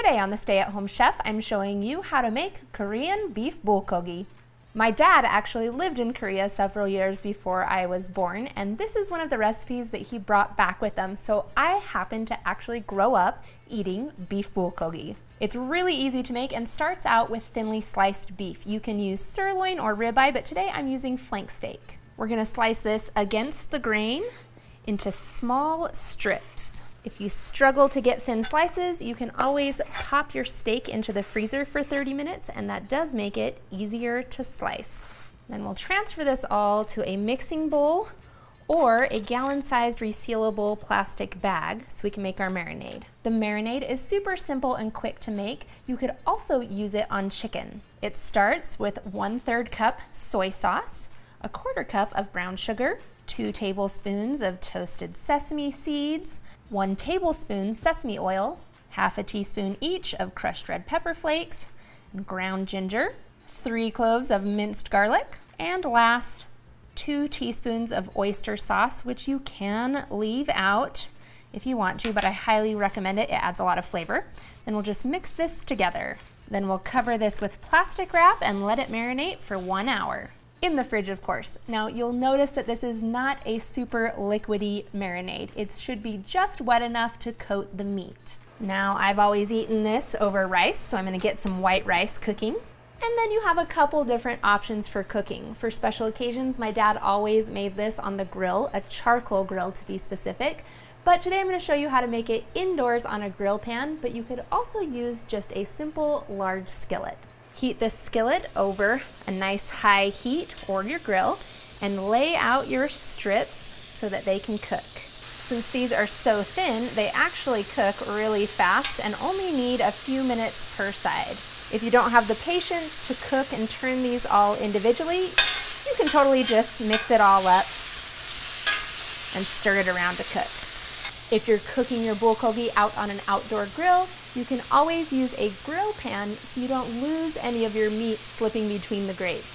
Today on the Stay at Home Chef, I'm showing you how to make Korean beef bulgogi. My dad actually lived in Korea several years before I was born, and this is one of the recipes that he brought back with him, so I happen to actually grow up eating beef bulgogi. It's really easy to make and starts out with thinly sliced beef. You can use sirloin or ribeye, but today I'm using flank steak. We're gonna slice this against the grain into small strips. If you struggle to get thin slices, you can always pop your steak into the freezer for 30 minutes, and that does make it easier to slice. Then we'll transfer this all to a mixing bowl or a gallon-sized resealable plastic bag so we can make our marinade. The marinade is super simple and quick to make. You could also use it on chicken. It starts with 1/3 cup soy sauce, 1/4 cup of brown sugar, 2 tablespoons of toasted sesame seeds, 1 tablespoon sesame oil, 1/2 teaspoon each of crushed red pepper flakes, and ground ginger, 3 cloves of minced garlic, and last, 2 teaspoons of oyster sauce, which you can leave out if you want to, but I highly recommend it. It adds a lot of flavor. Then we'll just mix this together. Then we'll cover this with plastic wrap and let it marinate for 1 hour. In the fridge, of course. Now, you'll notice that this is not a super liquidy marinade. It should be just wet enough to coat the meat. Now, I've always eaten this over rice, so I'm gonna get some white rice cooking. And then you have a couple different options for cooking. For special occasions, my dad always made this on the grill, a charcoal grill to be specific. But today I'm gonna show you how to make it indoors on a grill pan, but you could also use just a simple large skillet. Heat this skillet over a nice high heat or your grill and lay out your strips so that they can cook. Since these are so thin, they actually cook really fast and only need a few minutes per side. If you don't have the patience to cook and turn these all individually, you can totally just mix it all up and stir it around to cook. If you're cooking your bulgogi out on an outdoor grill, you can always use a grill pan so you don't lose any of your meat slipping between the grates.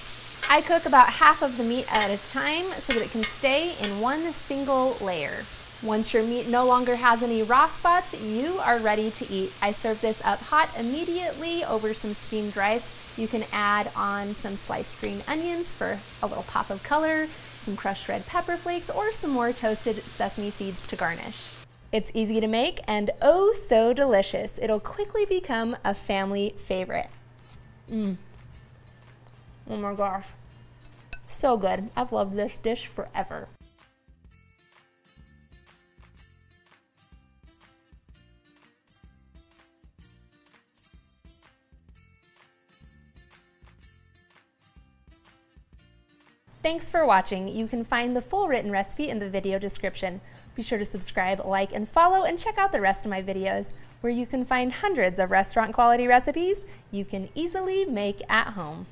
I cook about half of the meat at a time so that it can stay in one single layer. Once your meat no longer has any raw spots, you are ready to eat. I serve this up hot immediately over some steamed rice. You can add on some sliced green onions for a little pop of color, some crushed red pepper flakes, or some more toasted sesame seeds to garnish. It's easy to make and oh so delicious. It'll quickly become a family favorite. Oh my gosh, so good. I've loved this dish forever. Thanks for watching. You can find the full written recipe in the video description. Be sure to subscribe, like, and follow, and check out the rest of my videos, where you can find hundreds of restaurant quality recipes you can easily make at home.